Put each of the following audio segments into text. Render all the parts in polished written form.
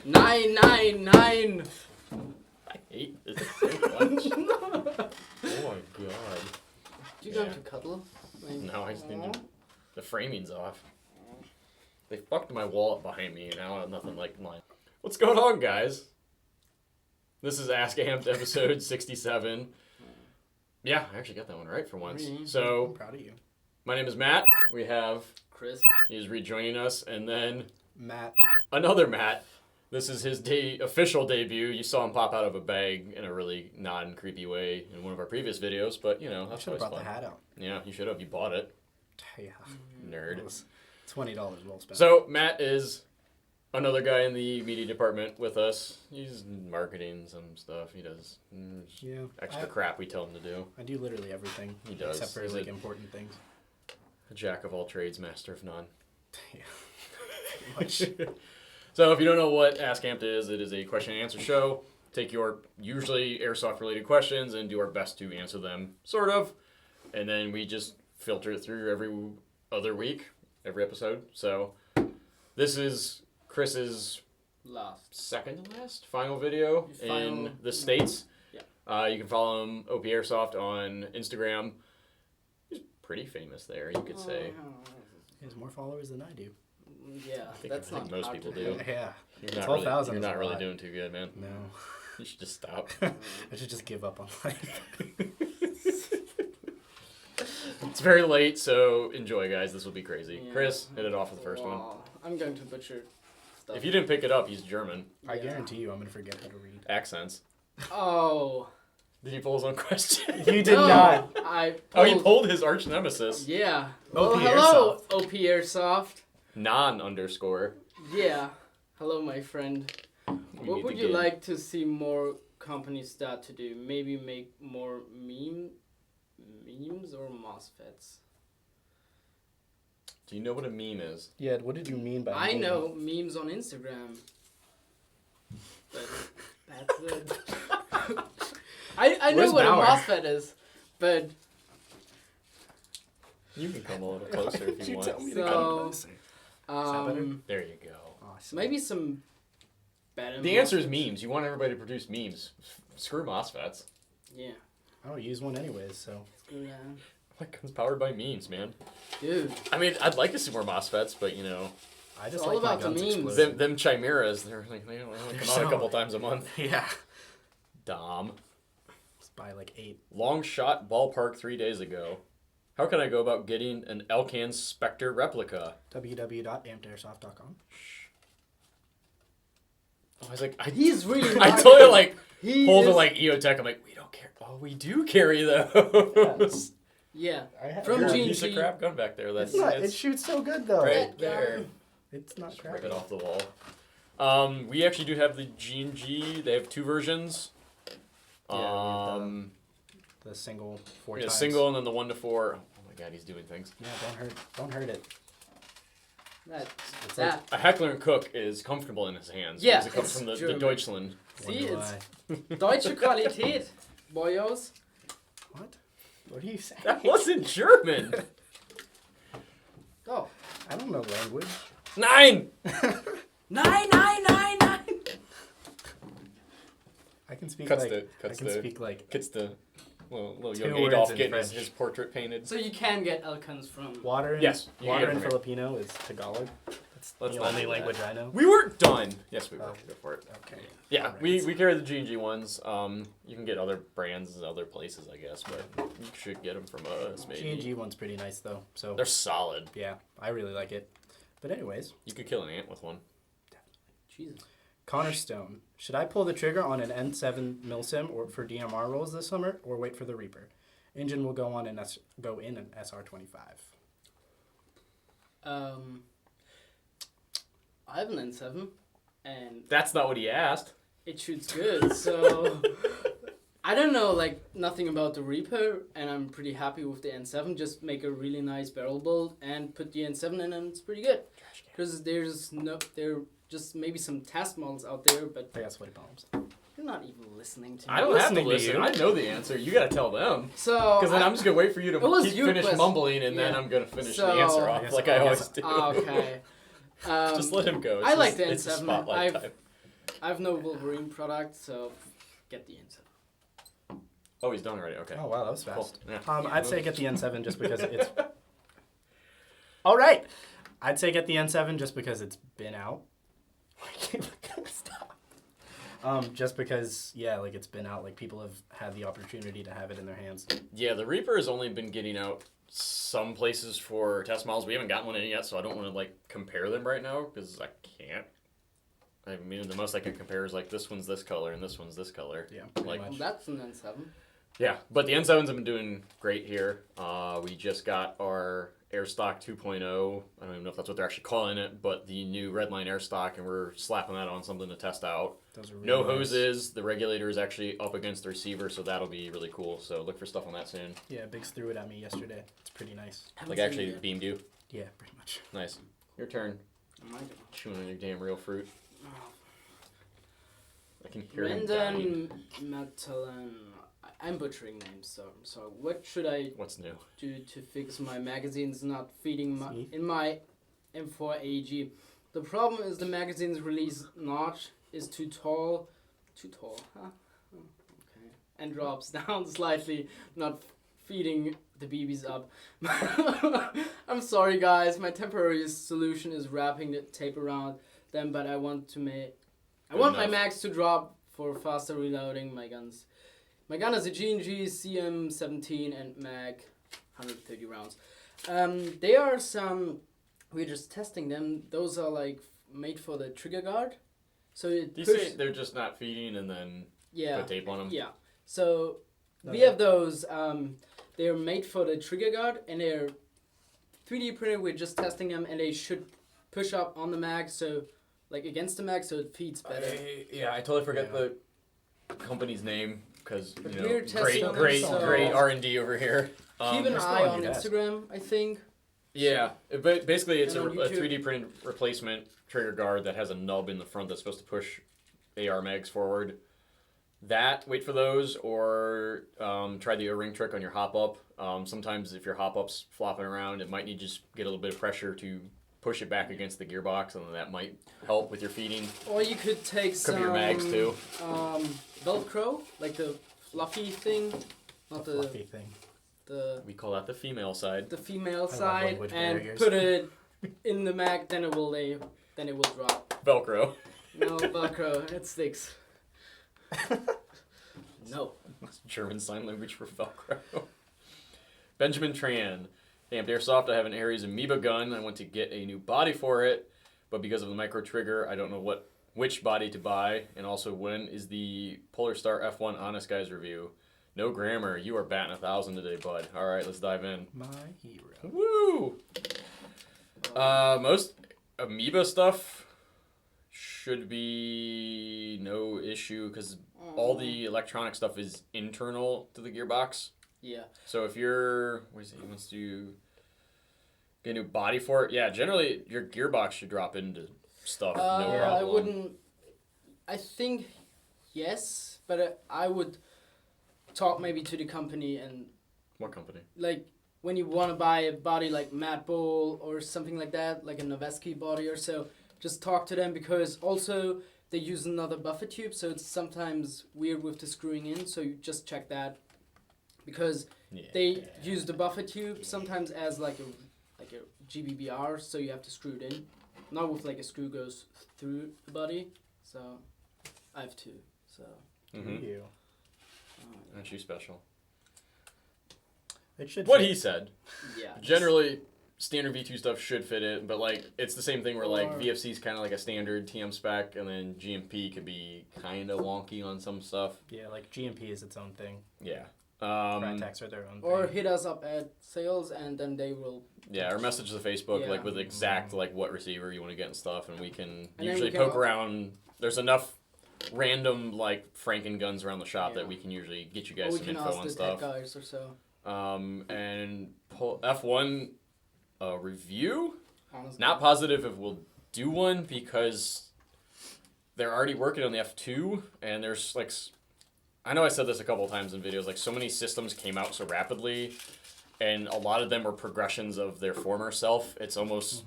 999. I hate this so much. Oh my god. Do you go to cuddle? Like, No, I just need to... The framing's off. They fucked my wallet behind me, and now I have nothing like mine. What's going on, guys? This is Ask Amped episode 67. Yeah, I actually got that one right for once. So, I'm proud of you. My name is Matt. We have Chris. He's rejoining us, and then Matt. Another Matt. This is his official debut. You saw him pop out of a bag in a really non-creepy way in one of our previous videos, but you know, that's always fun. You should have brought the hat out. Yeah, you should have. You bought it. Yeah. Nerd. It was $20 well spent. So, Matt is another guy in the media department with us. He's marketing some stuff. He does extra crap we tell him to do. I do literally everything. He does. Except for like important things. A jack of all trades, master of none. Yeah. Pretty much. So if you don't know what Ask Amped is, it is a question and answer show. Take your usually airsoft related questions and do our best to answer them, sort of. And then we just filter it through every other week, every episode. So this is Chris's second to last final video in the States. Yeah. You can follow him, OP-Airsoft, on Instagram. He's pretty famous there, you could say. He has more followers than I do. Yeah, I think most people do. Yeah. You're not really doing too good, man. No. You should just stop. I should just give up on life. It's very late, so enjoy, guys. This will be crazy. Yeah. Chris, hit it off with the first one. I'm going to butcher stuff. If you didn't pick it up, he's German. I guarantee you I'm going to forget how to read. Accents. Oh. Did he pull his own question? You did not. He pulled his arch nemesis. Yeah. Hello, OP-Airsoft. Non_. Yeah. Hello, my friend. What would you like to see more companies start to do? Maybe make more memes or MOSFETs? Do you know what a meme is? Yeah, what did you mean by I know memes on Instagram. But that's it. I know what Bauer? a MOSFET is, but... You can come a little closer if you want. Tell me to come closer. There you go. Awesome. Maybe some better. The answer is memes. You want everybody to produce memes. Screw MOSFETs. Yeah. I don't use one anyways, so. Yeah. Like, it's powered by memes, man. Dude. I mean, I'd like to see more MOSFETs, but you know. I just it's all about the memes. Them chimeras, they only come out a couple times a month. Yeah. Dom. Just buy like 8. Long shot ballpark 3 days ago. How can I go about getting an Elcan Spectre replica? www.ampedairsoft.com. Oh, I was like, he's really. I totally pulled a EOTech. I'm like, we don't care. Oh, we do carry those. Yeah. From G&G. Piece of crap gun back there. It shoots so good though. Right there. It's not crap. Rip it off the wall. We actually do have the G&G. They have 2 versions. The single 4 times. Yeah, single and then the 1 to 4. Oh my god, he's doing things. Yeah, don't hurt it. Like a Heckler and Koch is comfortable in his hands. Yeah, because it comes from the Deutschland. See, it's Deutsche Qualität, boyos. What? What are you saying? That wasn't German. Oh, I don't know language. 9. 9. I can speak Cuts the little young Adolf getting his portrait painted. So you can get Elkans from water. Yes, water in Filipino is Tagalog. That's the only language I know. We weren't done. Yes, we were. Go for it. Okay. Yeah, we carry the G&G ones. You can get other brands other places, I guess, but you should get them from us. Maybe G&G one's pretty nice though. So they're solid. Yeah, I really like it. But anyways, you could kill an ant with one. Jesus. Conor Stone. Should I pull the trigger on an N7 milsim or for DMR rolls this summer, or wait for the Reaper? Engine will go in an SR25. I have an N7, and that's not what he asked. It shoots good, so I don't know nothing about the Reaper, and I'm pretty happy with the N7. Just make a really nice barrel build and put the N7 in, and it's pretty good. Because there just maybe some test models out there, but I got sweaty palms. You're not even listening to me. I don't have to listen. I know the answer. You gotta tell them. So because then I'm just gonna wait for you to finish mumbling, and then I'm gonna finish the answer off I always do. Okay. Just let him go. I like the It's N7. spotlight time. I have no Wolverine product, so get the N7. Oh, he's done already. Okay. Oh wow, that was fast. Cool. Yeah. I'd say get the N7 just because it's. All right, I'd say get the N7 just because it's been out. Stop. Just because, yeah, like it's been out, like people have had the opportunity to have it in their hands. Yeah, the Reaper has only been getting out some places for test models. We haven't gotten one in yet, so I don't want to like compare them right now because I can't. I mean, the most I can compare is like this one's this color and this one's this color. Yeah, like Well, that's an N7. yeah, but the N7s have been doing great here. We just got our Airstock 2.0. I don't even know if that's what they're actually calling it, but the new Redline Airstock, and we're slapping that on something to test out. Those are really No nice. hoses. The regulator is actually up against the receiver, so that'll be really cool. So look for stuff on that soon. Yeah, Biggs threw it at me yesterday. It's pretty nice. Like actually beamed you. Yeah, pretty much. Nice. Your turn. Oh my God. Chewing on your damn real fruit. I can hear him dying. Random Metallan. I'm butchering names, so what should I What's new? do to fix my magazines not feeding See? in my M4 AG? The problem is the magazine's release notch is too tall, huh? Oh, okay, and drops down slightly, not feeding the BBs up. I'm sorry, guys. My temporary solution is wrapping the tape around them, but I want my mags to drop for faster reloading my guns. My gun is a G&G CM17 and mag 130 rounds. They are some, we're just testing them. Those are like made for the trigger guard. So it You say they're just not feeding and then put tape on them? Yeah. So No, we yeah. have those, they're made for the trigger guard and they're 3D printed. We're just testing them and they should push up on the mag, so like against the mag, so it feeds better. I totally forget Yeah. the company's name because But you we're know, testing great, them, great, so- great R&D over here. Keep an they're still eye on on your desk. Instagram, I think. Yeah, but basically it's a And on YouTube. 3D printed replacement trigger guard that has a nub in the front that's supposed to push AR mags forward. Wait for those, or try the O-ring trick on your hop up. Sometimes if your hop up's flopping around, it might need to just get a little bit of pressure to push it back against the gearbox, and that might help with your feeding. Or you could take Could some be your mags too. Velcro, like the fluffy thing, not the Fluffy thing. We call that the female side. the female love side, language and barriers. put it in the mag. Then it will drop. Velcro. No Velcro, it sticks. No. German sign language for Velcro. Benjamin Tran. Hey, Airsoft, I have an Ares Amoeba gun. I want to get a new body for it, but because of the micro trigger, I don't know which body to buy, and also when is the Polar Star F1 Honest Guys review. No grammar. You are batting 1,000 today, bud. All right, let's dive in. My hero. Woo! Most Amoeba stuff should be no issue because all the electronic stuff is internal to the gearbox. Yeah. So if you're, he wants to get a new body for it. Yeah, generally your gearbox should drop into stuff. No problem. I wouldn't. I think yes, but I would talk maybe to the company and What company? like when you want to buy a body like Matt Bull or something like that, like a Noveski body or so, just talk to them because also they use another buffer tube, so it's sometimes weird with the screwing in. So you just check that because they use the buffer tube sometimes as like a GBBR, so you have to screw it in, not with like a screw goes through the body. So I have two. So Mm-hmm. You. Aren't you special? It should. What fit. he said. yeah. Generally, standard V2 stuff should fit it, but like it's the same thing where like Or- VFC is kind of like a standard TM spec, and then GMP could be kind of wonky on some stuff. Yeah, like GMP is its own thing. Yeah. Fratax are their own Or thing. hit us up at sales and then they will. Yeah, or message the Facebook Yeah. like with exact like what receiver you want to get and stuff, and we can then usually we can poke al- around. There's enough random like Franken guns around the shop Yeah. that we can usually get you Or guys we some can info ask on the stuff. tech guys or so. And F1 review. Honestly. Not positive if we'll do one because they're already working on the F2, and there's like, I know I said this a couple times in videos, like so many systems came out so rapidly, and a lot of them were progressions of their former self. It's almost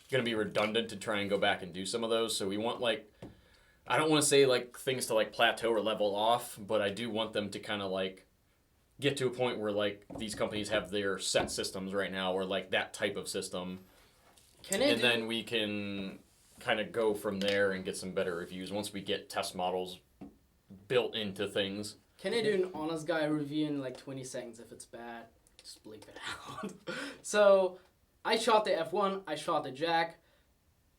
going to be redundant to try and go back and do some of those. So we want like, I don't want to say like things to like plateau or level off, but I do want them to kind of like get to a point where like these companies have their set systems right now, or like that type of system, then we can kind of go from there and get some better reviews once we get test models built into things. Can I do an honest guy review in like 20 seconds? If it's bad, just bleep it out. So, I shot the F1, I shot the Jack.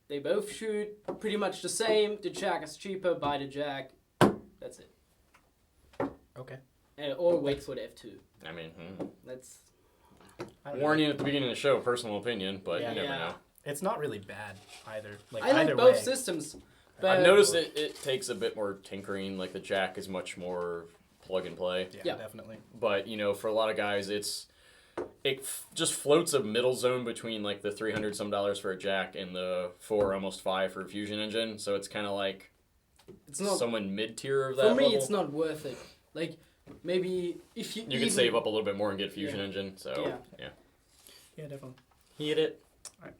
They both shoot pretty much the same. The Jack is cheaper, buy the Jack. That's it. Okay. Or wait for the F2. I mean, That's... warning at the beginning of the show, personal opinion, but you never know. It's not really bad either. Like, I like both systems. But I've noticed it takes a bit more tinkering. Like the Jack is much more plug and play. Yeah, definitely. But for a lot of guys, it just floats a middle zone between like the $300 some for a Jack and the almost $5 for a Fusion engine. So it's kind of like it's not someone mid tier of that. For me, level. It's not worth it. Like maybe if you can save up a little bit more and get a Fusion engine. So yeah, definitely. Hit it. All right.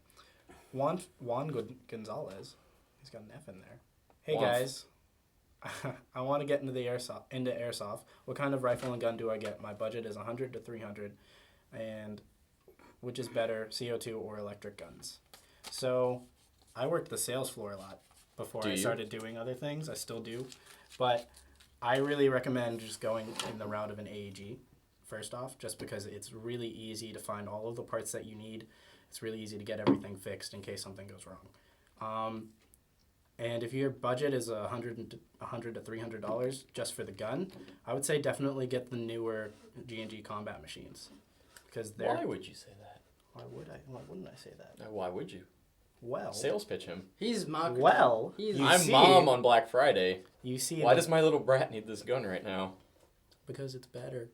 Juan Gonzalez. He's got an F in there. Hey Juan. guys, I want to get into airsoft. What kind of rifle and gun do I get? My budget is 100 to 300, and which is better, CO2 or electric guns? So, I worked the sales floor a lot before I started doing other things. I still do, but I really recommend just going in the route of an AEG. First off, just because it's really easy to find all of the parts that you need. It's really easy to get everything fixed in case something goes wrong. And if your budget is $100 to $300 just for the gun, I would say definitely get the newer G&G combat machines, because they're. Why would you say that? Why would I? Why wouldn't I say that? Why would you? Well. Sales pitch him. He's marketing. Well. I'm mom on Black Friday. You see. Why does my little brat need this gun right now? Because it's better.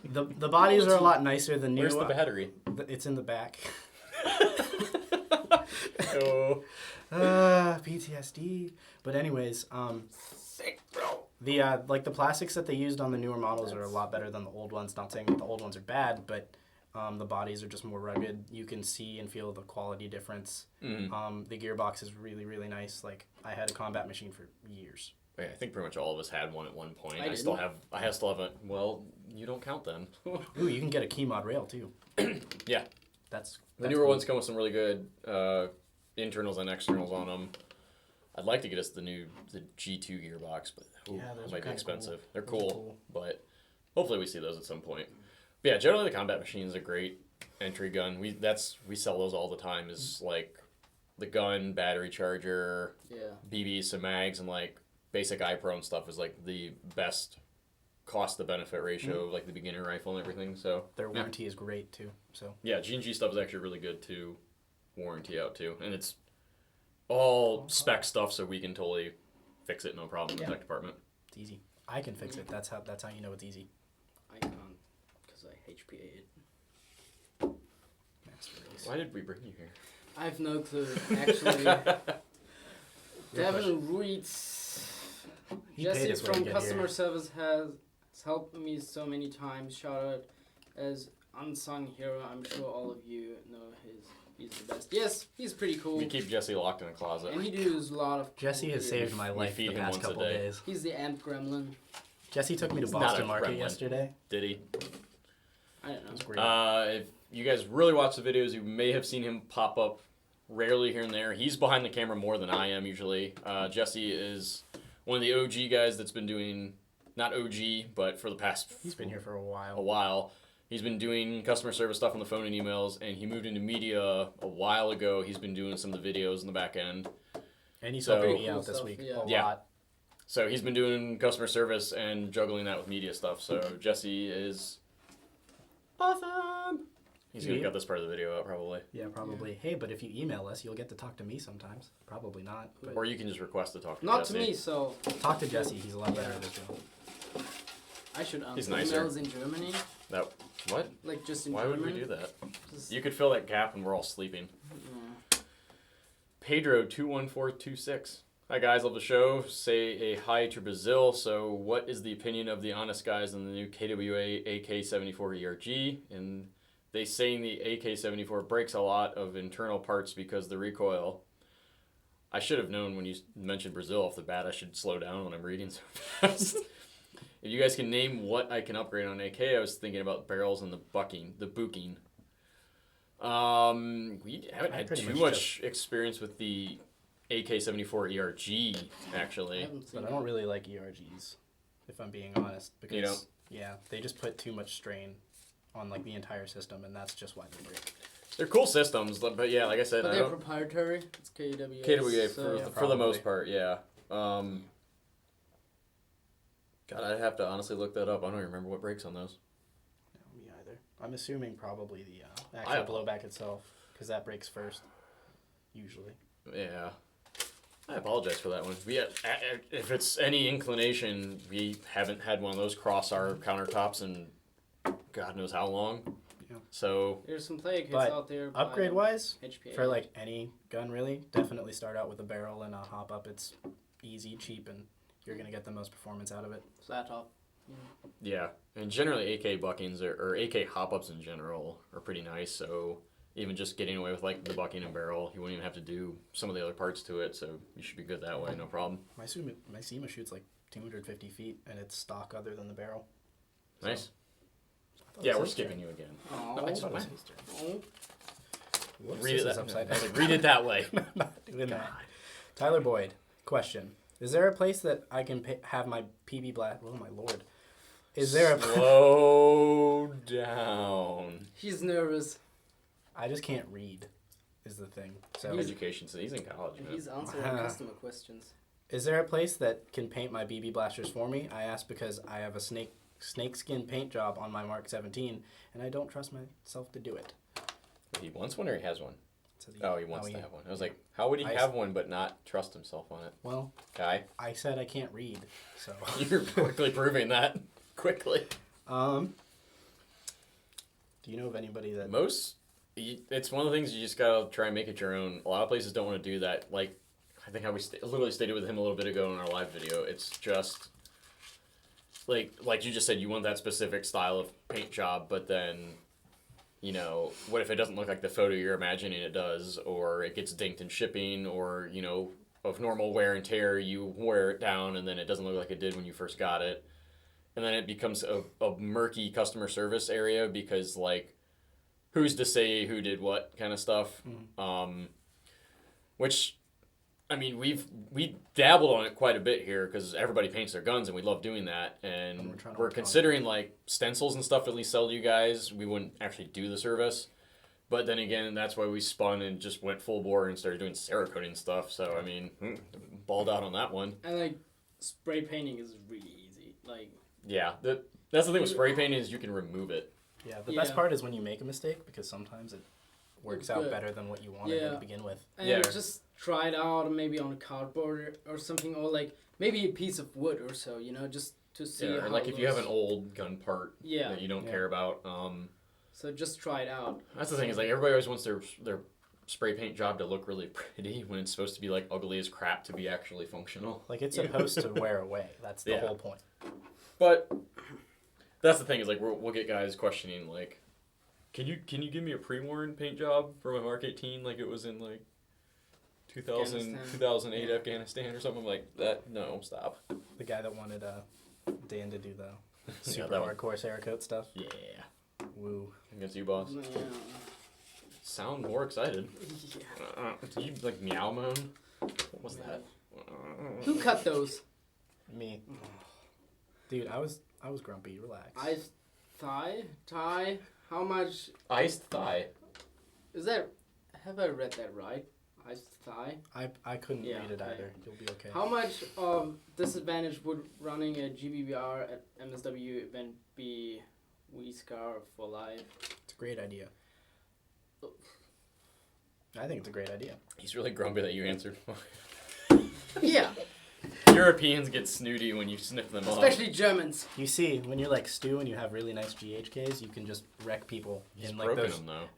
The bodies are a lot nicer than new. Where's the battery? It's in the back. Oh. PTSD. But anyways, sick, bro. The plastics that they used on the newer models are a lot better than the old ones. Not saying that the old ones are bad, but the bodies are just more rugged. You can see and feel the quality difference. Mm-hmm. The gearbox is really, really nice. Like, I had a combat machine for years. Yeah, I think pretty much all of us had one at one point. I still have a. Well, you don't count then. Ooh, you can get a key mod rail too. Yeah. That's the newer ones come with some really good internals and externals on them. I'd like to get us the G2 gearbox, but those might be expensive. Cool. They're cool, but hopefully we see those at some point. But yeah, generally the combat machine's a great entry gun. We sell those all the time. Is like the gun, battery charger, BBs, some mags, and like basic iPro and stuff is like the best cost to benefit ratio of like the beginner rifle and everything. So their warranty is great too. So yeah, G&G stuff is actually really good to warranty out too, and it's all spec stuff, so we can totally fix it no problem in the tech department. It's easy. I can fix it. That's how you know it's easy. I can't because I HPA it. Why did we bring you here? I have no clue. Actually, Devin Ruiz, Jesse from customer service has helped me so many times. Shout out as unsung hero. I'm sure all of you know he's the best. Yes, he's pretty cool. We keep Jesse locked in a closet. And he does a lot of. Jesse has saved my life the past couple days. He's the amp gremlin. Jesse took me to Boston Market yesterday. Did he? I don't know. If you guys really watch the videos, you may have seen him pop up rarely here and there. He's behind the camera more than I am usually. Jesse is one of the OG guys that's been doing, not OG, but for the past... He's been here for a while. A while. He's been doing customer service stuff on the phone and emails, and he moved into media a while ago. He's been doing some of the videos in the back end. And he's helping me out this week a lot. So he's been doing customer service and juggling that with media stuff. So Jesse is awesome. He's going to cut this part of the video out probably. Yeah, probably. Yeah. Hey, but if you email us, you'll get to talk to me sometimes. Probably not. But or you can just request to talk to Jesse. Not to me, so... Talk to Jesse. He's a lot better at his job. I should He's emails in Germany. What? Like just in Why German? Would we do that? You could fill that gap when we're all sleeping. Yeah. Pedro 21426. Hi guys, love the show. Say a hi to Brazil. So, what is the opinion of the honest guys on the new KWA AK-74 ERG? And they saying the AK-74 breaks a lot of internal parts because the recoil. I should have known when you mentioned Brazil off the bat. I should slow down when I'm reading so fast. If you guys can name what I can upgrade on AK, I was thinking about barrels and the bucking. We haven't had too much experience with the AK-74 ERG, actually. But I don't really like ERGs, if I'm being honest. Because, yeah, they just put too much strain on like the entire system, and that's just why they break. They're cool systems, but yeah, like I said, but they're proprietary. It's KWA. KWA so for the most part, yeah. God, I'd have to honestly look that up. I don't even remember what breaks on those. No, me either. I'm assuming probably the actual blowback itself, because that breaks first, usually. Yeah. I apologize for that one. If it's any inclination, we haven't had one of those cross our countertops in God knows how long. Yeah. So there's some play kits out there. Upgrade wise, for like any gun really, definitely start out with a barrel and a hop up. It's easy, cheap, and you're gonna get the most performance out of it. Flat top. Yeah, and generally AK buckings or AK hop ups in general are pretty nice. So even just getting away with like the bucking and barrel, you won't even have to do some of the other parts to it. So you should be good that way, no problem. My SEMA shoots like 250 feet, and it's stock other than the barrel. Nice. Yeah, we're skipping you again. Oh, no, I just went. Read it upside down. Read it that way. Not doing that. Tyler Boyd, question: is there a place that I can have my PB blast? Oh my lord! Is there a slow down? He's nervous. I just can't read. Is the thing. So education. So he's in college. Man. He's answering customer questions. Is there a place that can paint my BB blasters for me? I ask because I have a snakeskin paint job on my Mark 17, and I don't trust myself to do it. He wants one or he has one? He wants to have one. I was like, how would he have one but not trust himself on it? Well, Guy? I said I can't read, so... You're quickly proving that. Quickly. Do you know of anybody that... It's one of the things you just gotta try and make it your own. A lot of places don't want to do that. Like, I think how we literally stated with him a little bit ago in our live video. It's just... Like you just said, you want that specific style of paint job, but then, you know, what if it doesn't look like the photo you're imagining it does, or it gets dinked in shipping, or, you know, of normal wear and tear, you wear it down and then it doesn't look like it did when you first got it. And then it becomes a murky customer service area because, like, who's to say who did what kind of stuff. Mm-hmm. Which... I mean, we dabbled on it quite a bit here because everybody paints their guns and we love doing that. And we're considering like stencils and stuff to at least sell to you guys. We wouldn't actually do the service. But then again, that's why we spun and just went full bore and started doing Cerakoting stuff. So, I mean, balled out on that one. And like spray painting is really easy. Like yeah, that's the thing with spray painting is you can remove it. Yeah, the best part is when you make a mistake because sometimes it works out better than what you wanted to begin with. And just try it out maybe on a cardboard or something, or like maybe a piece of wood or so, you know, just to see how or like if you have an old gun part that you don't care about. So just try it out. That's the thing is like everybody always wants their spray paint job to look really pretty when it's supposed to be like ugly as crap to be actually functional. Like it's supposed to wear away. That's the whole point. But that's the thing is like we'll get guys questioning like, Can you give me a pre-worn paint job for my Mark 18 like it was in like 2008 Afghanistan or something like that? No, stop. The guy that wanted Dan to do the super hardcore Cerakote stuff? Yeah. Woo. Against you, boss. Yeah. Sound more excited. Yeah. Do you like meow moan? What was that? Who cut those? Me. Dude, I was grumpy. Relax. Iced thigh? How much? Iced thigh. Is that? Have I read that right? Iced thigh. I couldn't read it either. You'll be okay. How much disadvantage would running a GBBR at MSW event be? We scar for life. It's a great idea. I think it's a great idea. He's really grumpy that you answered. Yeah. Europeans get snooty when you sniff them off. Especially Germans. You see, when you're like Stu and you have really nice GHKs, you can just wreck people in like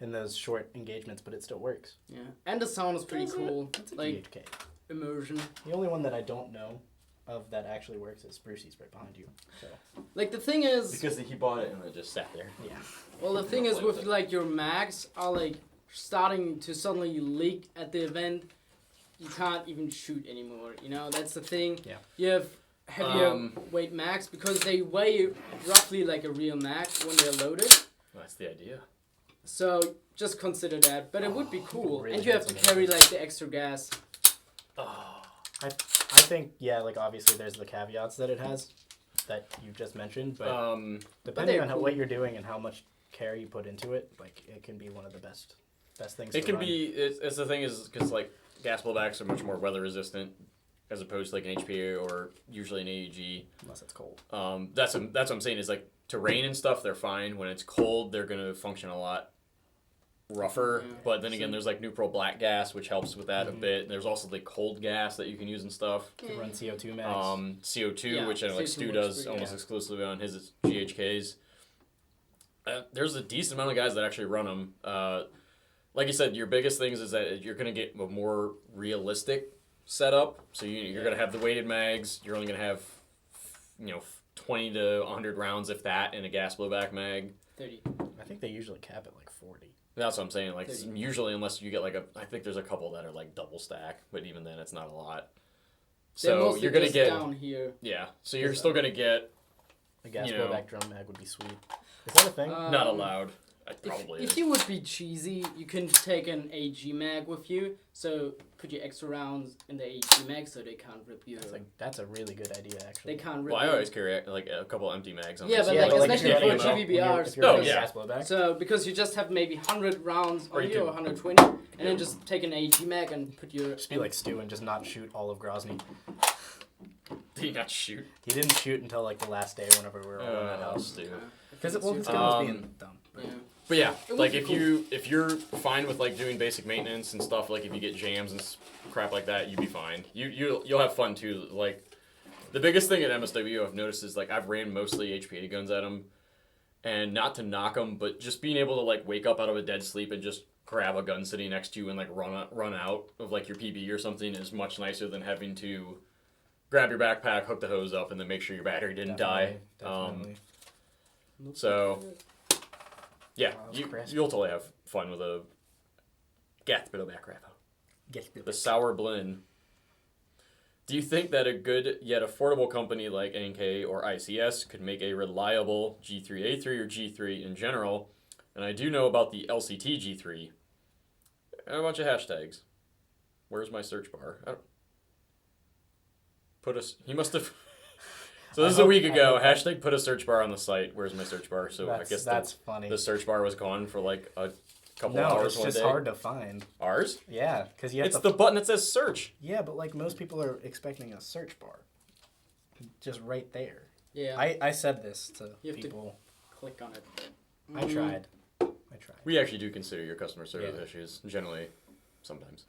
those short engagements, but it still works. Yeah, and the sound is pretty cool. It's a like GHK. Immersion. The only one that I don't know of that actually works is Sprucey's right behind you. So. Like the thing is, because he bought it and it just sat there. Yeah. Well, the thing is with like your mags are like starting to suddenly leak at the event. you can't even shoot anymore. You know, that's the thing. Yeah. You have heavier weight mags because they weigh roughly like a real mag when they're loaded. That's the idea. So just consider that. But it would be cool. Really and you have to carry like the extra gas. I think, yeah, like obviously there's the caveats that it has that you just mentioned, but depending on what you're doing and how much care you put into it, like it can be one of the best things. It can be. It's the thing is because like gas blowbacks are much more weather resistant as opposed to like an HPA or usually an AEG. Unless it's cold. That's what I'm saying is like to rain and stuff they're fine. When it's cold they're gonna function a lot rougher. Yeah. But then again there's like neutral black gas which helps with that a bit. There's also the cold gas that you can use and stuff. You can run CO2 max. CO2 which I know like Stu does almost exclusively on his GHKs. There's a decent amount of guys that actually run them. Like you said, your biggest things is that you're going to get a more realistic setup. So you're going to have the weighted mags. You're only going to have, 20 to 100 rounds, if that, in a gas blowback mag. 30. I think they usually cap at like 40. That's what I'm saying. Like 30. Usually, unless you get like I think there's a couple that are like double stack, but even then, it's not a lot. So you're going to get down here. Yeah. So you're still going to get a gas blowback drum mag would be sweet. Is that a thing? Not allowed. If you would be cheesy, you can take an AG mag with you. So put your extra rounds in the AG mag so they can't rip you. That's a really good idea, actually. They can't rip you. I always carry like a couple empty mags on but especially for GBBRs. Gas blowback. So because you just have maybe 100 rounds on you or 120, and then just take an AG mag and put your... Just be like Stu and just not shoot all of Grozny. Did he not shoot? He didn't shoot until like the last day whenever we were rolling that out. Because his gun was being dumb. But yeah, like if you're fine with like doing basic maintenance and stuff, like if you get jams and crap like that, you'd be fine. You'll have fun too. Like the biggest thing at MSW I've noticed is like I've ran mostly HPA guns at them, and not to knock them, but just being able to like wake up out of a dead sleep and just grab a gun sitting next to you and like run out of like your PB or something is much nicer than having to grab your backpack, hook the hose up, and then make sure your battery didn't die. Definitely. So. Yeah, you'll totally have fun with a gas blowback rifle. The Sour Blend. Do you think that a good yet affordable company like NK or ICS could make a reliable G3A3 or G3 in general? And I do know about the LCT G3. And a bunch of hashtags. Where's my search bar? He must have... So this is a week ago. Hashtag put a search bar on the site. Where's my search bar? So I guess that's funny. The search bar was gone for like a couple hours one day. It's just hard to find. Ours? Yeah, because you have It's the button that says search. Yeah, but like most people are expecting a search bar, just right there. Yeah. I said this to you have people. To click on it. I tried. We actually do consider your customer service issues generally, sometimes.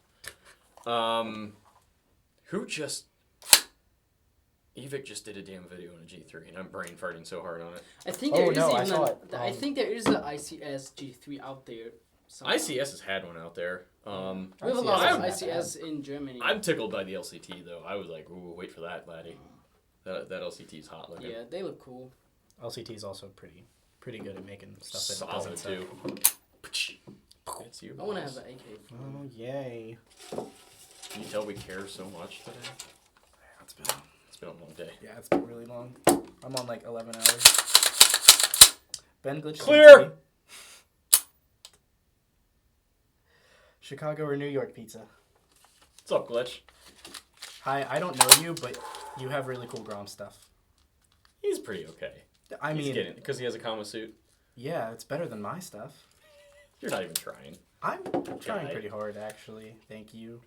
Evic just did a damn video on a G3, and I'm brain farting so hard on it. I think I think there is an ICS G3 out there. Somewhere. ICS has had one out there. We have a lot of ICS in Germany. I'm tickled by the LCT though. I was like, ooh, wait for that, laddie. That LCT's hot looking. Yeah, they look cool. LCT is also pretty good at making stuff. Solid too. It's you. I want to have an AK. Oh yay! Can you tell we care so much today? Yeah, it's been a long day. Yeah, it's been really long. I'm on like 11 hours. Ben Glitch. Clear! Chicago or New York pizza? What's up, Glitch? Hi, I don't know you, but you have really cool Grom stuff. He's pretty okay. I mean... Because he has a Kama suit? Yeah, it's better than my stuff. You're not even trying. I'm trying pretty hard, actually. Thank you,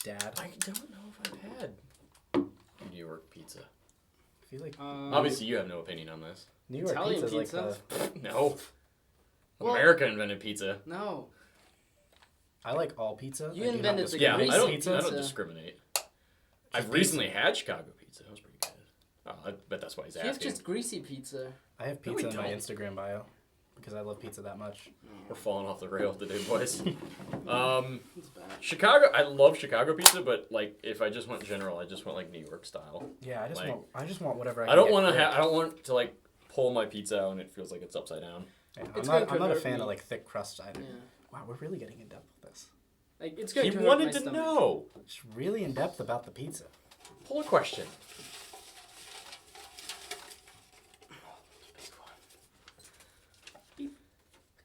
Dad. I don't know if I've had New York pizza. I feel like obviously you have no opinion on this. New York pizza's pizza? Like no. America invented pizza. No. I like all pizza. You invented the greasy pizza. I don't discriminate. I've recently had Chicago pizza. That was pretty good. Oh, I bet that's why he's asking. You have just greasy pizza. I have pizza in my Instagram bio because I love pizza that much. We're falling off the rails today, boys. Chicago, I love Chicago pizza, but like if I just went general, I just want like New York style. Yeah, I just want whatever. I don't want to like pull my pizza out and it feels like it's upside down. Yeah, I'm not a fan of like thick crust either. Yeah. Wow, we're really getting in depth with this. Like, it's going He to hurt wanted my to stomach. know. It's really in depth about the pizza. Pull a question.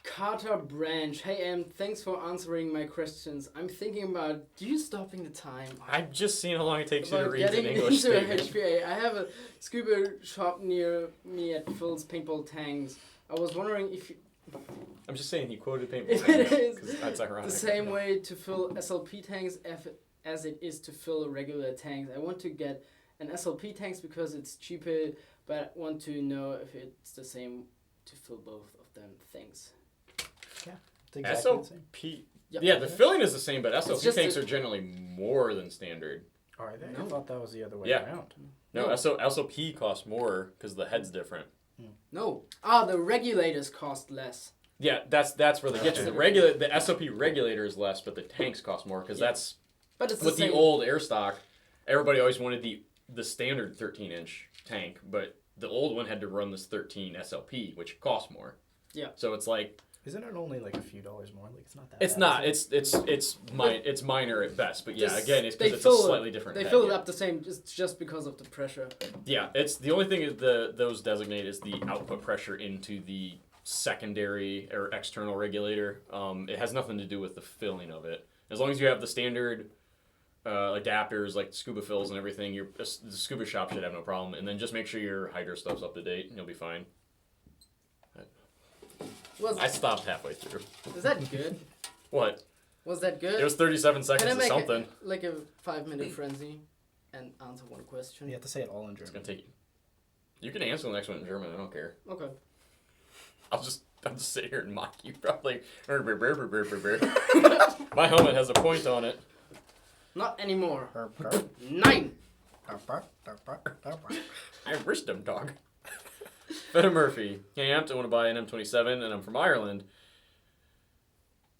Carter Branch. Hey, thanks for answering my questions. I'm thinking about, do you stopping the time? I've just seen how long it takes you to About read an getting English into a statement. HPA. I have a scuba shop near me at Phil's paintball tanks. I was wondering if I'm just saying he quoted paintball. If it is That's ironic. the same way to fill SLP tanks as it is to fill regular tanks. I want to get an SLP tanks because it's cheaper, but I want to know if it's the same to fill both of them things. It's exactly the same. SLP. Yep. Yeah, the filling is the same, but SLP just tanks are generally more than standard. Are they? No. I thought that was the other way Yeah. around. No, No. SLP costs more because the head's different. No. The regulators cost less. Yeah, that's where they get you. The SOP regulator is less, but the tanks cost more because that's But it's with the same. the old air stock. Everybody always wanted the standard 13-inch tank, but the old one had to run this 13 SLP, which cost more. Yeah. So it's like Isn't it only like a few dollars more? Like it's not that. it's bad, not. is it? It's minor at best. But yeah, Just- again, it's they because it's a fill it- slightly different. They head, fill it yeah. up the same just because of the pressure. Yeah, it's the only thing is those designate is the output pressure into the secondary or external regulator. It has nothing to do with the filling of it. As long as you have the standard adapters like scuba fills and everything, the scuba shop should have no problem. And then just make sure your hydro stuff's up to date, and you'll be fine. I stopped halfway through. Is that good? What? Was that good? It was 37 Can seconds I of make something. like a 5-minute frenzy and answer one question? You have to say it all in It's German. gonna take you. You can answer the next one in German. I don't care. Okay. I'll just sit here and mock you probably. My helmet has a point on it. Not anymore. Herp, herp, 9. herp, herp, herp, herp, herp. I have wisdom, dog. Feta Murphy. Hey, Amped, I want to buy an M27, and I'm from Ireland.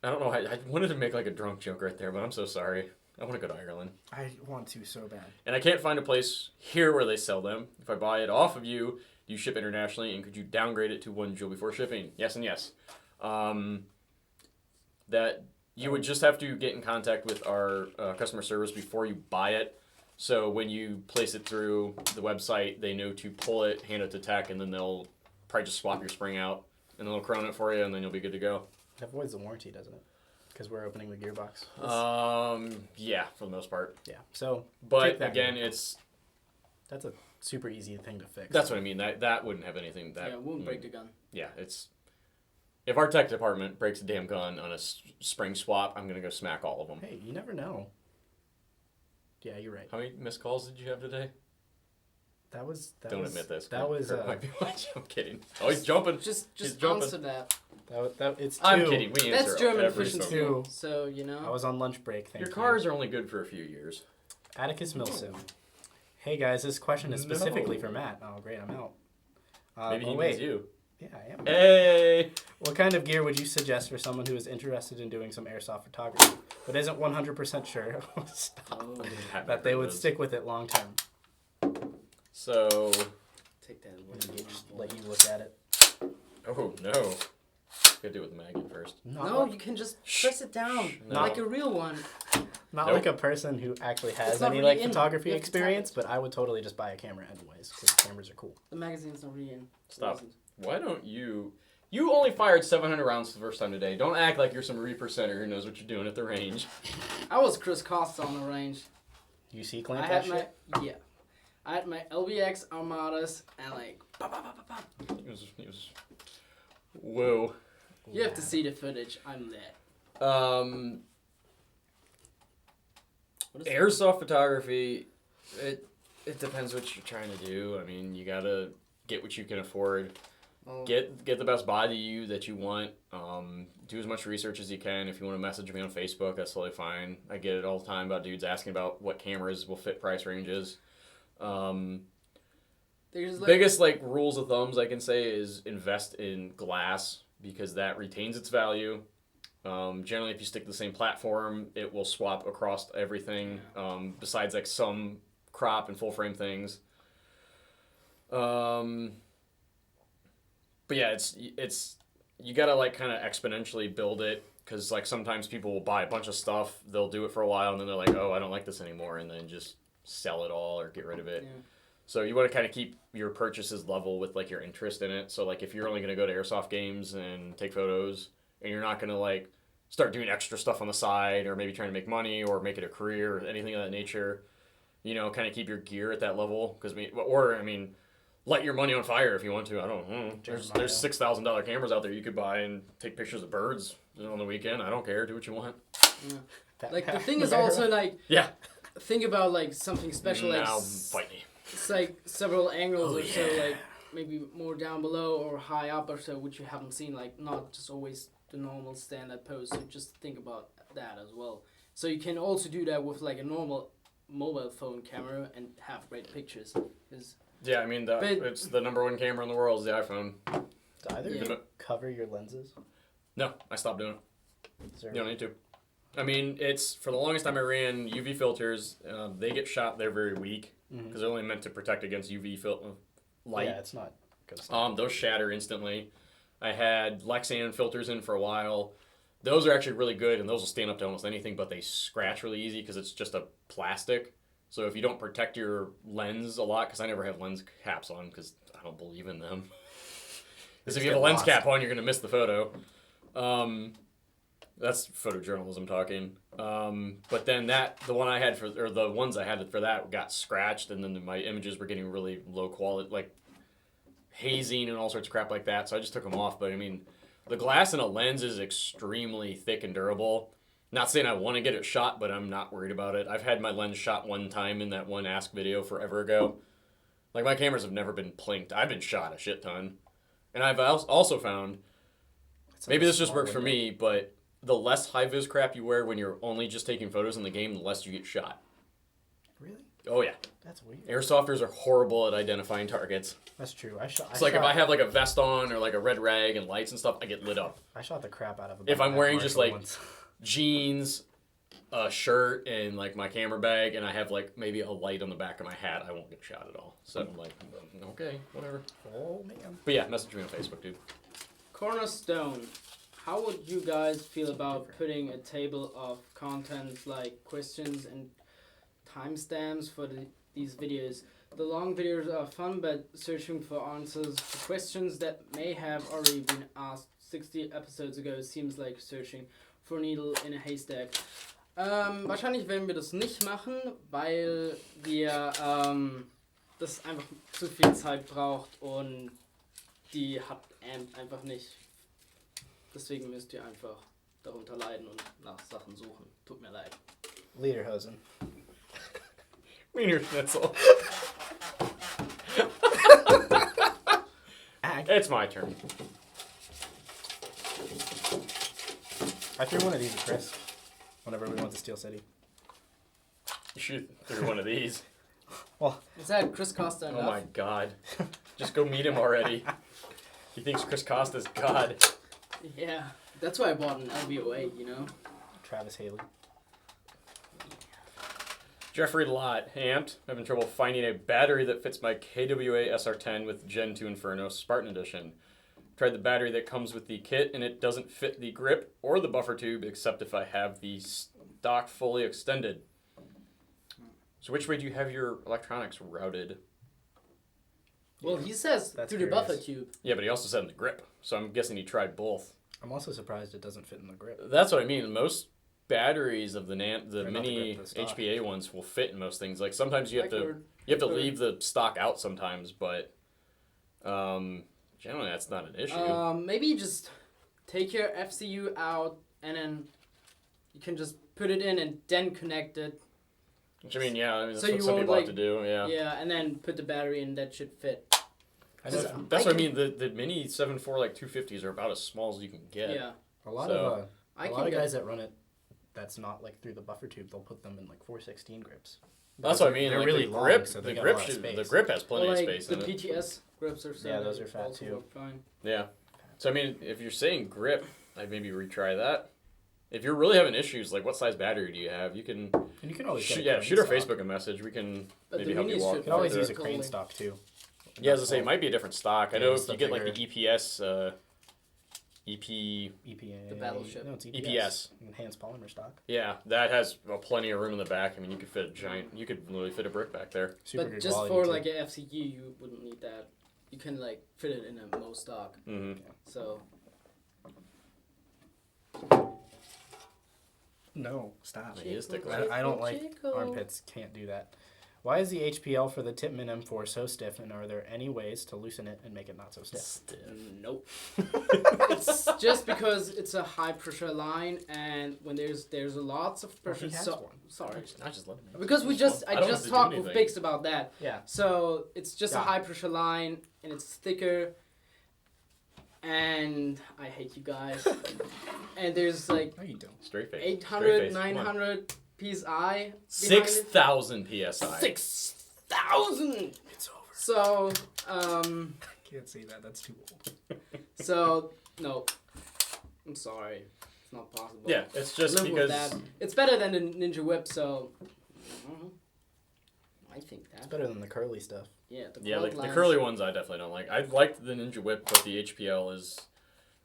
I don't know. I wanted to make like a drunk joke right there, but I'm so sorry. I want to go to Ireland. I want to so bad. And I can't find a place here where they sell them. If I buy it off of you, do you ship internationally, and could you downgrade it to 1 joule before shipping? Yes and yes. That you would just have to get in contact with our customer service before you buy it. So when you place it through the website, they know to pull it, hand it to tech, and then they'll probably just swap your spring out, and then they'll crown it for you, and then you'll be good to go. It avoids the warranty, doesn't it? Because we're opening the gearbox. Yeah, for the most part. Yeah. So. But take that again, into That's a super easy thing to fix. that's what I mean. That wouldn't have anything. That Yeah, it won't break the gun. Yeah, it's. If our tech department breaks a damn gun on a spring swap, I'm gonna go smack all of them. Hey, you never know. Yeah, you're right. How many missed calls did you have today? Don't admit this. That was. Kurt might be watching. I'm kidding. Oh, he's jumping. Just He's jumping. answer that. It's 2. I'm kidding. We answer That's German every efficiency. single- So, you know. I was on lunch break. Thank Your you. cars are only good for a few years. Atticus Milsim. Hey guys, this question is specifically for Matt. Oh great, I'm out. Maybe he wait. means you. Yeah, I am. Hey. What kind of gear would you suggest for someone who is interested in doing some airsoft photography, but isn't 100% sure Stop. Oh, that they would stick with it long term? So. take that away. Just let you look at it. Oh no. Gotta do it with the magnet first. No, you can just press it down No. like a real one. Not Nope. like a person who actually has It's not any really like in. photography You have to tap experience, but I would totally just buy a camera anyways because cameras are cool. The magazine's not really in. Stop. Why don't you? You only fired 700 rounds the first time today. Don't act like you're some Reaper center who knows what you're doing at the range. I was Chris Costa on the range. You see I clamp had that my shit? I had my LBX Armadas and like He was. Whoa. you have to see the footage. I'm lit. What is Airsoft photography, it depends what you're trying to do. I mean, you gotta get what you can afford. Well, Get the best body that you want. Do as much research as you can. If you want to message me on Facebook, that's totally fine. I get it all the time about dudes asking about what cameras will fit price ranges. there's like, Biggest like rules of thumbs I can say is invest in glass because that retains its value. Generally, if you stick to the same platform, it will swap across everything. Besides like some crop and full frame things. But yeah, it's you gotta like kind of exponentially build it because like sometimes people will buy a bunch of stuff, they'll do it for a while, and then they're like, oh, I don't like this anymore, and then just sell it all or get rid of it. Yeah. So you want to kind of keep your purchases level with like your interest in it. So like if you're only going to go to airsoft games and take photos, and you're not going to like start doing extra stuff on the side, or maybe trying to make money or make it a career or anything of that nature, you know, kind of keep your gear at that level. Because light your money on fire if you want to. I don't know. There's $6,000 cameras out there you could buy and take pictures of birds on the weekend. I don't care. Do what you want. Yeah. Like the thing is also like think about like something special. Now like fight me. It's like several angles or so, like maybe more down below or high up or so, which you haven't seen. Like not just always the normal standard pose. So just think about that as well. So you can also do that with like a normal mobile phone camera and have great pictures. Yeah, I mean, it's the #1 camera in the world is the iPhone. Do either of you cover your lenses? No, I stopped doing it. You don't need to. I mean, it's for the longest time I ran UV filters. They get shot. They're very weak because they're only meant to protect against UV light. Yeah, it's not good stuff. Those shatter instantly. I had Lexan filters in for a while. Those are actually really good, and those will stand up to almost anything, but they scratch really easy because it's just a plastic. So if you don't protect your lens a lot, because I never have lens caps on because I don't believe in them. Because if you have a lens cap on, you're going to miss the photo. That's photojournalism talking. But then the ones I had for that got scratched, and then my images were getting really low quality, like hazing and all sorts of crap like that. So I just took them off. But I mean, the glass in a lens is extremely thick and durable. Not saying I want to get it shot, but I'm not worried about it. I've had my lens shot one time in that one Ask video forever ago. Like, my cameras have never been plinked. I've been shot a shit ton. And I've also found, maybe this just works for me, but the less high-vis crap you wear when you're only just taking photos in the game, the less you get shot. Really? Oh, yeah. That's weird. Airsofters are horrible at identifying targets. That's true. It's like if I have like a vest on or like a red rag and lights and stuff, I get lit up. I shot the crap out of if I'm wearing just like jeans, a shirt, and like my camera bag, and I have like maybe a light on the back of my hat, I won't get shot at all. So I'm like, okay, whatever. Oh, man. But yeah, message me on Facebook, dude. Conor Stone, how would you guys feel about putting a table of contents like questions and timestamps for these videos? The long videos are fun, but searching for answers to questions that may have already been asked 60 episodes ago seems like searching for a needle in a haystack. Wahrscheinlich werden wir das nicht machen, weil wir das einfach zu viel Zeit braucht und die hat Amp einfach nicht. Deswegen müsst ihr einfach darunter leiden und nach Sachen suchen. Tut mir leid. Lederhosen. Wiener Schnitzel. It's my turn. I threw one of these at Chris whenever we went to Steel City. You should through one of these. Well, Is that Chris Costa enough? Oh my god. Just go meet him already. He thinks Chris Costa's God. Yeah, that's why I bought an LVO8, you know? Travis Haley. Jeffrey Lott, amped. Having trouble finding a battery that fits my KWA SR10 with Gen 2 Inferno Spartan Edition. Tried the battery that comes with the kit, and it doesn't fit the grip or the buffer tube, except if I have the stock fully extended. So which way do you have your electronics routed? Well, he says That's through the curious. buffer tube. Yeah, but he also said in the grip, so I'm guessing he tried both. I'm also surprised it doesn't fit in the grip. That's what I mean. Most batteries of the They're not mini the grip, the stock. HPA ones will fit in most things. Like sometimes you have Like to leave the stock out sometimes, but generally that's not an issue. Maybe just take your FCU out and then you can just put it in and then connect it. Which I mean, yeah, that's So what you some won't, people like- have to do. Yeah, Yeah, and then put the battery in. That should fit. that's what I mean. The mini 7.4 like 250s are about as small as you can get. Yeah. A lot So- of guys that run it, that's not like through the buffer tube. They'll put them in like 416 grips. That's what I mean. They're like, really the long, grip, so the they got a grip lot of should, space. the grip has plenty Or of like space the in it. PTS grips or so. Yeah, those are they fat also too. work fine. Yeah. So I mean, if you're saying grip, I'd maybe retry that. If you're really having issues, like what size battery do you have? You can And you can always shoot get a our crane stock. Facebook a message. We can But maybe the help you minis walk. should You can always through use it. a crane Totally. stock too. Yeah, as I say, it might be a different stock. I Yeah, know it's if you the get like the bigger- EPS EPA. The battleship. No, it's EPS. EPS. Enhanced polymer stock. Yeah, that has plenty of room in the back. I mean, you could fit a giant. You could literally fit a brick back there. Super But good just quality for too. like a FCU, you wouldn't need that. You can like fit it in a Mo stock. Mm-hmm. So No, stop. He is ticklish. I don't like Chico. armpits. Can't do that. Why is the HPL for the Tippmann M4 so stiff, and are there any ways to loosen it and make it not so stiff? nope. It's just because it's a high pressure line, and when there's lots of pressure. he has so one. sorry. I just let him. Because I don't have just to do talked with anything. Bix about that. Yeah. So it's just a Yeah. high pressure line, and it's thicker. And I hate you guys. And there's like No, you don't. Straight face. 800, Straight face. Come on. 900 PSI. 6,000 PSI. 6,000. It's over. So Can't say that. That's too old. so no, I'm sorry, it's not possible. Yeah, it's just Live with because. that. It's better than the Ninja Whip, so I think that. It's better than the curly stuff. Yeah, the Yeah, quad the lines. curly ones I definitely don't like. I liked the Ninja Whip, but the HPL is,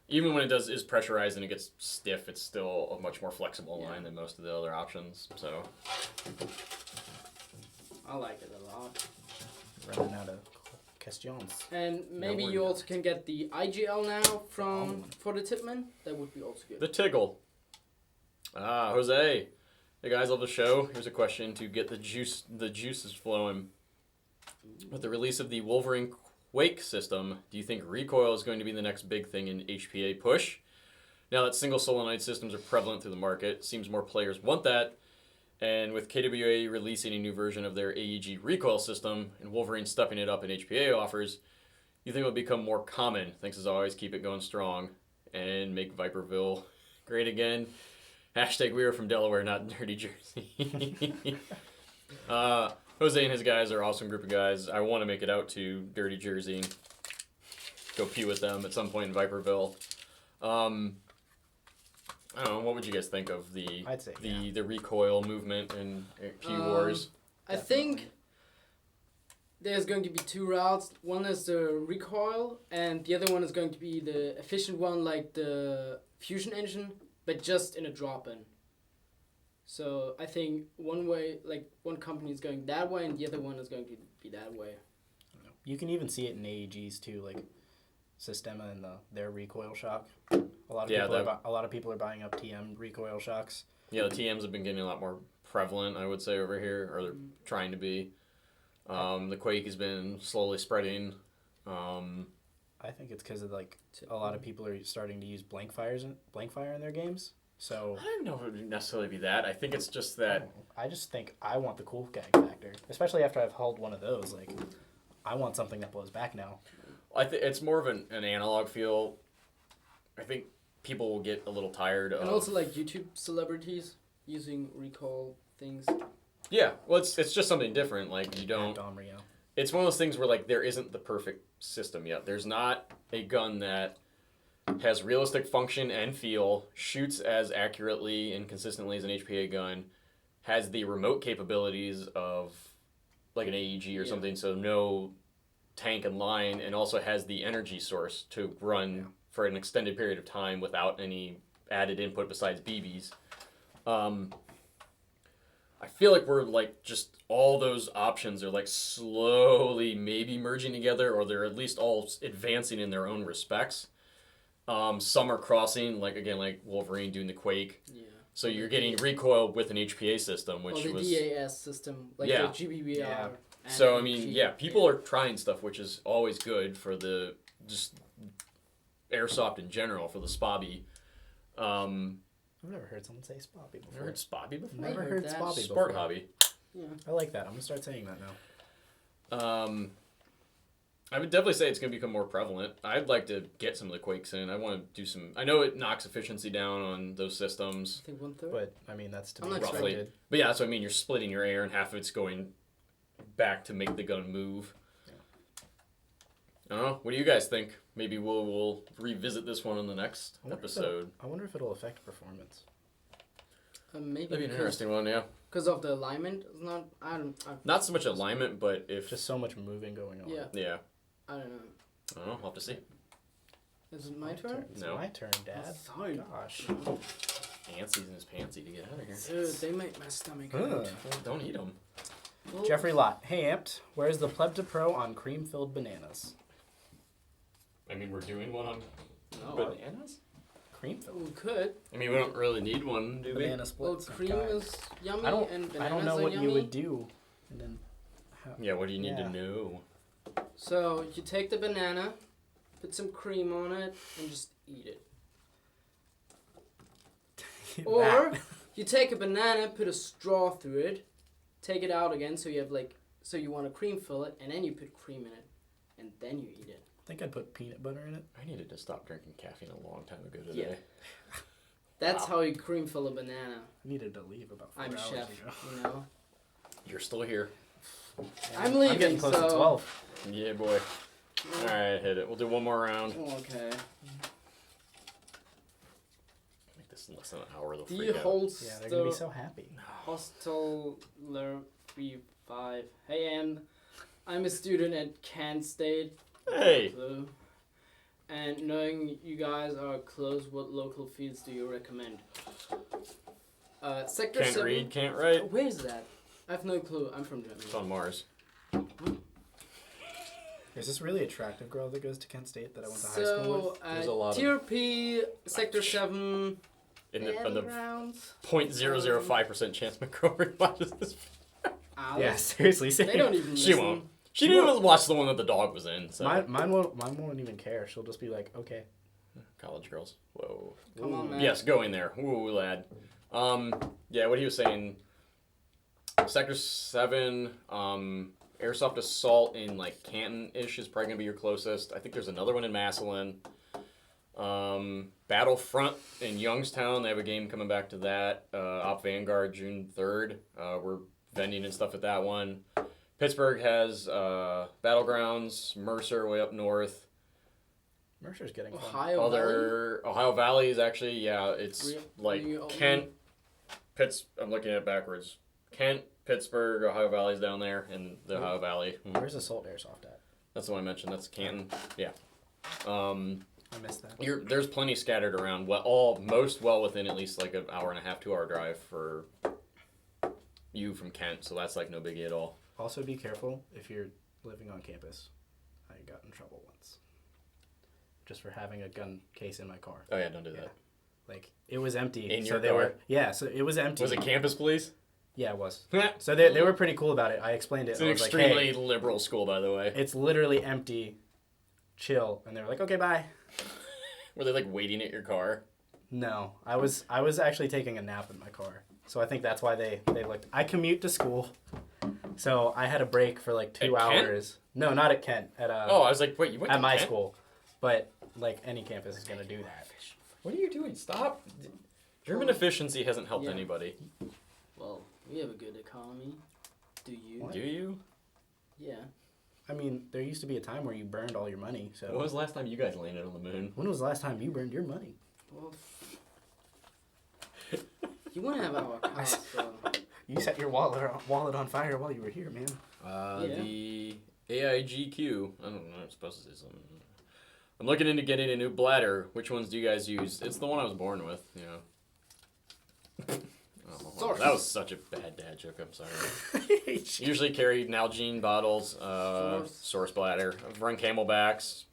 even when it is pressurized and it gets stiff, it's still a much more flexible line than most of the other options. So I like it a lot. Running out of questions. And maybe we're you not. also can get the IGL now for the Tipman. That would be also good. the Tiggle. Ah, Jose. Hey guys, love the show. Here's a question to get the juices flowing. With the release of the Wolverine Quake system, do you think recoil is going to be the next big thing in HPA push? Now that single solenoid systems are prevalent through the market, it seems more players want that. And with KWA releasing a new version of their AEG recoil system and Wolverine stepping it up in HPA offers, you think it will become more common? Thanks as always, keep it going strong and make Viperville great again. Hashtag we are from Delaware, not Dirty Jersey. Jose and his guys are an awesome group of guys. I want to make it out to Dirty Jersey, go pee with them at some point in Viperville. I don't know. What would you guys think of the I'd say, the recoil movement in BBwarz? I think there's going to be two routes. One is the recoil, and the other one is going to be the efficient one, like the fusion engine, but just in a drop-in. So I think one company is going that way, and the other one is going to be that way. You can even see it in AEGs too, like Sistema and their recoil shock. A lot of people are buying up TM recoil shocks. Yeah, the TMs have been getting a lot more prevalent, I would say, over here, or they're trying to be. The Quake has been slowly spreading. I think it's because of like a lot of people are starting to use blank fire in their games. So I don't know if it would necessarily be that. I think it's just that. I just think I want the cool gag factor, especially after I've held one of those. Like, I want something that blows back now. I think it's more of an analog feel. I think people will get a little tired of. And also like YouTube celebrities using recoil things. Yeah, well, it's just something different. Like you don't. Dom Rio. It's one of those things where like there isn't the perfect system yet. There's not a gun that has realistic function and feel, shoots as accurately and consistently as an HPA gun, has the remote capabilities of like an AEG or something, so no tank and line, and also has the energy source to run for an extended period of time without any added input besides BBs. I feel like we're like just all those options are like slowly maybe merging together, or they're at least all advancing in their own respects. Some are crossing, like again, like Wolverine doing the Quake. Yeah. So you're getting recoil with an HPA system, which the was DAS system, like Yeah. the GBBR. Yeah. and so. I mean, G- yeah, people are trying stuff, which is always good for the just airsoft in general for the spobby. I've never heard someone say spobby Never before. heard spobby before? I Never heard heard that. spobby Sport before. hobby. Yeah. I like that. I'm gonna start saying that now. I would definitely say it's going to become more prevalent. I'd like to get some of the Quakes in. I want to do some. I know it knocks efficiency down on those systems. I think 1/3. But I mean, that's to I'm be not roughly. expected. But yeah, that's what I mean. You're splitting your air, and half of it's going back to make the gun move. I don't know. What do you guys think? Maybe we'll revisit this one in the next episode. I wonder if it'll affect performance. Maybe That'd be an interesting one, yeah. because of the alignment. It's not. I don't. Not so much alignment, but if Just so much moving going on. Yeah. yeah, I don't know. I don't know. We'll have to see. Is it my turn? It's No. my turn, Dad. Sorry. Gosh. Antsies in his pantsy to get out of here. Dude, they make my stomach Ugh. hurt. Don't eat them. Well, Jeffrey Lott. Hey, Amped. Where's the Pleb to Pro on cream-filled bananas? I mean, we're doing one on No. bananas? Cream-filled? We could. I mean, we don't really need one, do we? Banana Well, splits. cream God. is yummy I don't, and bananas I don't know are what yummy. you would do. And then how, Yeah, what do you need Yeah. to know? So you take the banana, put some cream on it, and just eat it. Or That. you take a banana, put a straw through it, take it out again, so you have so you want to cream fill it, and then you put cream in it, and then you eat it. I think I'd put peanut butter in it. I needed to stop drinking caffeine a long time ago today. Yeah. That's Wow. how you cream fill a banana. I needed to leave about 4 I'm hours chef, ago. you know. You're still here. Yeah, I'm I'm leaving, getting close to so- 12. Yeah, boy. All right, hit it. We'll do one more round. Okay. Make this in less than an hour. They'll Do freak you out. hold Yeah, they're going to the be so happy. hostel 5? Hey, I'm a student at Kent State. Hey. Blue. And knowing you guys are close, what local fields do you recommend? Sector Can't 7. read, can't write. Where is that? I have no clue. I'm from Germany. It's on Mars. There's this really attractive girl that goes to Kent State that I went to high school with. So, There's a lot of- Tier P, Sector 7, In the rounds. 0.005% chance McCrory watches this. Alice. Yeah, seriously. They don't even She listen. won't. She didn't even watch the one that the dog was in. So Mine won't even care. She'll just be like, okay. college girls. Whoa. Come on, man. Yes, go in there. Ooh, lad. Yeah, what he was saying. Sector 7, Airsoft Assault in like Canton-ish is probably gonna be your closest. I think there's another one in Massillon. Battlefront in Youngstown, they have a game coming back to that. Op Vanguard June 3rd. We're vending and stuff at that one. Pittsburgh has Battlegrounds, Mercer way up north. Mercer's getting fun. Ohio Valley? Ohio Valley is actually, yeah, it's Re- like re- Kent, I'm looking at it backwards. Kent, Pittsburgh, Ohio Valley's down there in the Ohio Valley. Where's Assault Airsoft at? That's the one I mentioned. That's Canton. Yeah. I missed that. There's plenty scattered around. Most within at least like an hour and a half, 2 hour drive for you from Kent. So that's like no biggie at all. Also, be careful if you're living on campus. I got in trouble once. Just for having a gun case in my car. Oh yeah, don't do that. Yeah. Like, it was empty. In so your they car? were. Yeah, so it was empty. Was it campus police? Yeah, it was. It's So they were pretty cool about it. I explained it. an I was extremely like, hey, liberal school, by the way. it's literally empty. Chill. And they were like, okay, bye. Were they like waiting at your car? No, I was actually taking a nap in my car. So I think that's why they looked. I commute to school. So I had a break for like 2 At Kent? hours. No, not at Kent. At Oh, I was like, wait, you went at to my Kent? school. But like any campus is going to do that. What are you doing? Stop. German efficiency hasn't helped Yeah. anybody. Well, we have a good economy. Do you? What? Do you? Yeah. I mean, there used to be a time where you burned all your money. So When was the last time you guys landed on the moon? when was the last time you burned your money? Well, you want to have our house, so. You set your wallet on fire while you were here, man. Yeah. The AIGQ. I don't know. I'm supposed to say something. I'm looking into getting a new bladder. Which ones do you guys use? It's the one I was born with. You know. Oh, Source. that was such a bad dad joke. I'm sorry. Usually carry Nalgene bottles. Source bladder. I've run Camelbacks.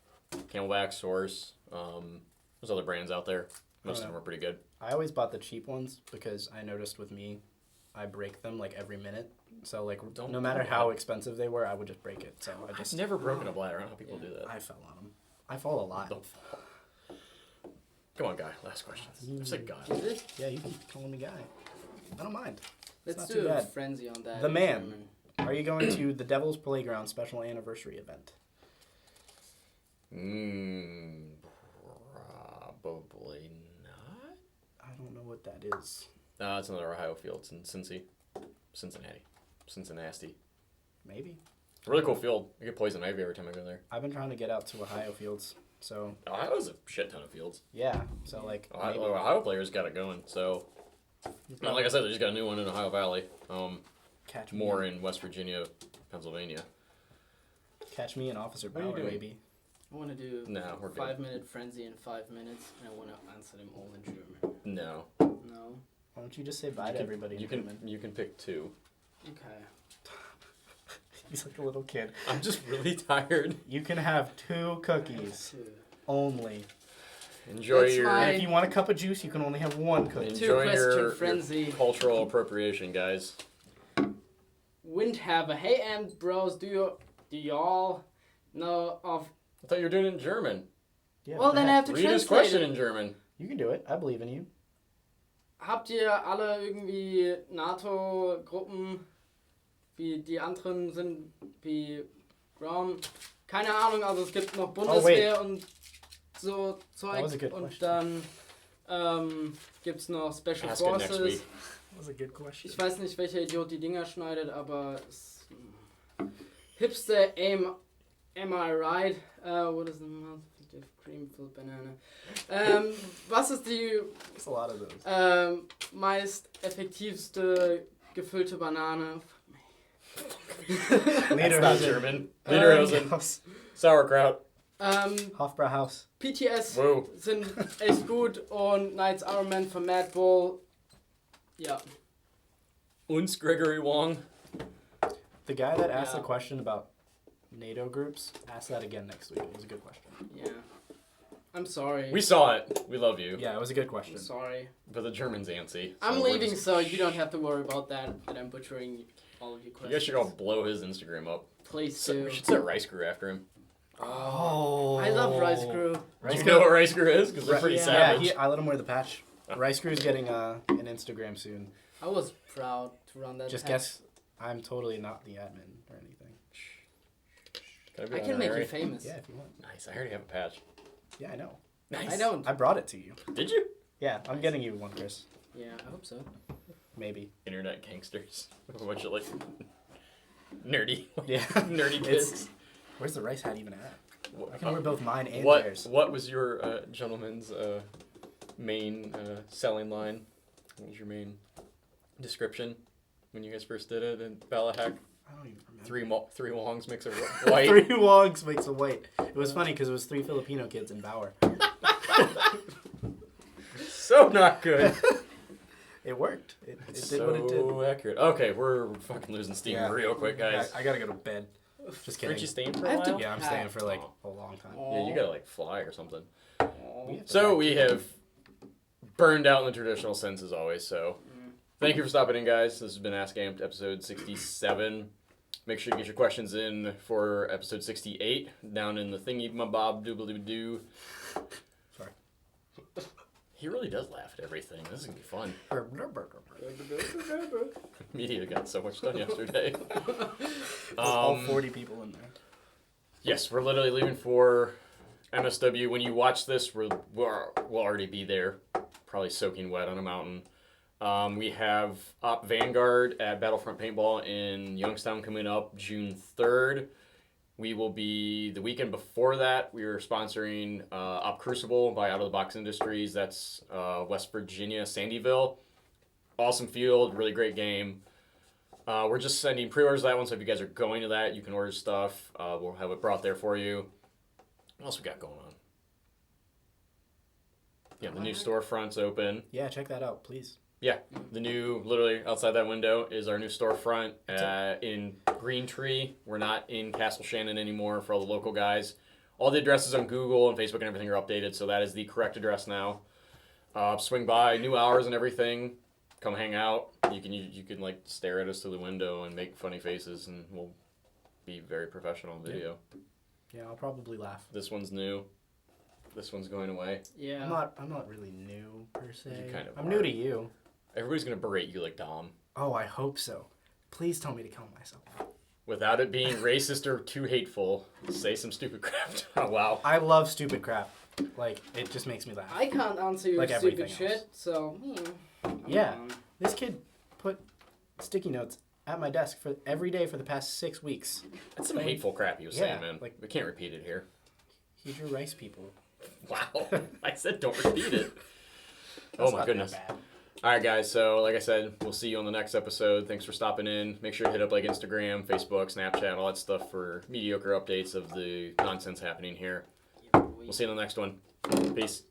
Camelback Source. There's other brands out there. Most of them are pretty good. I always bought the cheap ones because I noticed with me, I break them like every minute. So like no matter how expensive they were, I would just break it. So I just I've never broken a bladder. I don't know how people do that. I fell on them. I fall a lot. Don't fall. Come on, guy. Last question. I've said guy. Is it? Yeah, you keep calling me guy. I don't mind. Let's not do too a bad. frenzy on that. The in man. German. Are you going to the Devil's Playground special anniversary event? Probably not. I don't know what that is. It's another Ohio field. It's in Cincinnati. Maybe. Really cool field. I get poison ivy every time I go there. I've been trying to get out to Ohio fields. So Ohio has a shit ton of fields. yeah. So like maybe. Ohio players got it going. So, and like I said, they just got a new one in Ohio Valley. Catch me More in West Virginia, Pennsylvania. Catch me and Officer What are you Bauer, doing? maybe. I want to do No, we're good. 5-minute frenzy in 5 minutes, and I want to answer them all in German. No. No? Why don't you just say bye to everybody in German? You can pick 2. Okay. He's like a little kid. I'm just really tired. You can have 2 cookies only. Enjoy That's your my- And if you want a cup of juice, you can only have 1 cookie. enjoy your frenzy. cultural appropriation, guys. Windhaber. Hey, and bros, do y'all know of... I thought you were doing it in German. Yeah, Well, what the then I heck? have to Read his translate question it. in German. You can do it. I believe in you. Habt ihr alle irgendwie NATO-Gruppen, wie die anderen sind, wie Ground? Keine Ahnung, also es gibt noch Bundeswehr und so That was a Zeug good und question. dann gibt's noch Special Ask it next Forces. week. That was a good question. Ich weiß nicht, welcher Idiot die Dinger schneidet, aber es, Hipster am I right? What is the most cream filled banana? Was ist die There's a lot of those. meist effektivste gefüllte Banane? That's not Lederhosen. German. Lederhosen. Sauerkraut. Hofbrauhaus. PTS Whoa. sind echt gut und Knights Iron Man von Mad Bull. Ja. Uns Gregory Wong. The guy that asked Yeah. the question about NATO groups, ask that again next week. It was a good question. Yeah. I'm sorry. We saw it. We love you. Yeah, it was a good question. I'm sorry. But the German's antsy. I'm so we're leaving, just- so you don't have to worry about that I'm butchering all of your You questions. guys should all blow his Instagram up. Please So, do. we should set Rice Crew after him. Oh. I love Rice Crew. Do you know what Rice Crew is? Because they're pretty Yeah. Yeah, savage. I let him wear the patch. Oh. Rice Crew's getting an Instagram soon. I was proud to run that. Just patch. guess, I'm totally not the admin or anything. Can I can make you famous. Yeah, if you want. Nice. I already have a patch. Yeah, I know. Nice. I don't. I brought it to you. Did you? Yeah, I'm getting you one, Chris. Yeah, I hope so. Maybe. Internet gangsters. A bunch of like nerdy, Yeah. nerdy It's- kids. Where's the rice hat even at? What, I can wear both mine and what, theirs. what was your gentleman's main selling line? What was your main description when you guys first did it in Balahack? I don't even remember. Three Wongs makes a white. 3 wogs makes a white. It was funny because it was 3 Filipino kids in Bauer. So not good. It worked. It It's did what it did. so accurate. Okay, we're fucking losing steam Yeah. real quick, guys. I gotta go to bed. Just kidding. Aren't you staying for I a have to- while? Yeah, I'm staying for like a long time. Yeah, you gotta like fly or something. We have to So back we to- have burned out in the traditional sense as always. So thank you for stopping in, guys. This has been Ask Amped episode 67. Make sure you get your questions in for episode 68 down in the thingy bob doobly doo. Sorry. He really does laugh at everything. This is gonna be fun. Media got so much done yesterday. All 40 people in there. Yes, we're literally leaving for MSW. When you watch this, we'll already be there, probably soaking wet on a mountain. We have Op Vanguard at Battlefront Paintball in Youngstown coming up June 3rd. We will be, the weekend before that, we are sponsoring Op Crucible by Out of the Box Industries. That's West Virginia, Sandyville. Awesome field, really great game. We're just sending pre-orders to that one, so if you guys are going to that, you can order stuff. We'll have it brought there for you. What else we got going on? Yeah, the new storefront's open. Yeah, check that out, please. Yeah, the new, literally outside that window is our new storefront in Green Tree. We're not in Castle Shannon anymore for all the local guys. All the addresses on Google and Facebook and everything are updated, so that is the correct address now. Swing by, new hours and everything. Come hang out. You can like stare at us through the window and make funny faces, and we'll be very professional in video. Yeah, I'll probably laugh. This one's new. This one's going away. Yeah. I'm not really new per se. You kind of I'm are. new to you. Everybody's gonna berate you like Dom. Oh, I hope so. Please tell me to kill myself. Without it being racist or too hateful, say some stupid crap. Oh, wow. I love stupid crap. Like, it just makes me laugh. I can't answer your Like stupid everything shit, else. so. Yeah. This kid put sticky notes at my desk for every day for the past 6 weeks. That's some hateful crap he was Yeah, saying, man. like- We can't repeat it here. He drew rice people. Wow. I said don't repeat it. Oh, That's my not goodness. that bad. All right, guys. So, like I said, we'll see you on the next episode. Thanks for stopping in. Make sure to hit up like Instagram, Facebook, Snapchat, all that stuff for mediocre updates of the nonsense happening here. We'll see you in the next one. Peace.